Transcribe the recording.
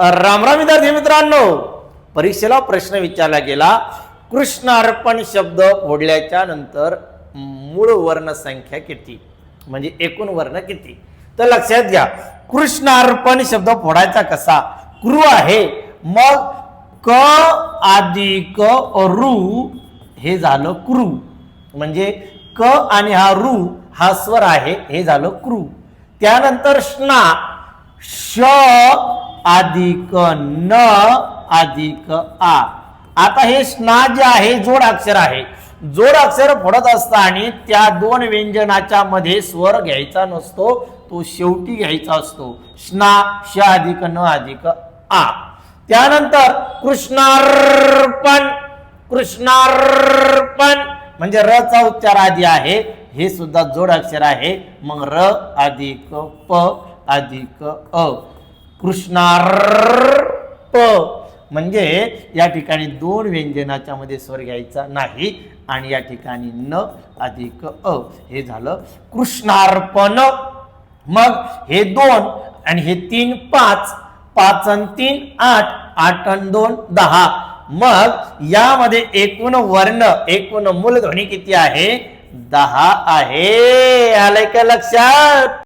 रामराम विद्यार्थी मित्रांनो, परीक्षेला प्रश्न विचारला गेला, कृष्णार्पण शब्द फोडल्याच्या नंतर मूळ वर्ण संख्या किती, म्हणजे एकूण वर्ण किती. तर लक्षात घ्या, कृष्णार्पण शब्द फोडायचा कसा. कृ आहे, मग क अधिक रू हे झालं कृ, म्हणजे क आणि हा रू हा स्वर आहे, हे झालं कृ. त्यानंतर स्ना, श अधिक न अधिक आ. आता हे स्ना जे आहे जोड अक्षर आहे. जोड अक्षर फोडत असताना त्या दोन व्यंजनाच्या मध्ये स्वर घ्यायचा नसतो, तो शेवटी घ्यायचा असतो. स्ना, श अधिक न अधिक आ. त्यानंतर कृष्णार्पण, कृष्णार्पण म्हणजे र चा उच्चार आधी आहे, हे सुद्धा जोड अक्षर आहे, मग र अधिक प अधिक अ. कृष्णार्प म्हणजे या ठिकाणी दोन व्यंजनाच्या मध्ये स्वर घ्यायचा नाही, आणि या ठिकाणी न अधिक अ हे झालं कृष्णार्पण. मग हे दोन आणि हे तीन पाच, पाच आणि तीन आठ, आठ आणि दोन 10. मग यामध्ये एकूण वर्ण, एकूण मूलध्वनी किती आहे, 10 आहे. आलंय का लक्षात.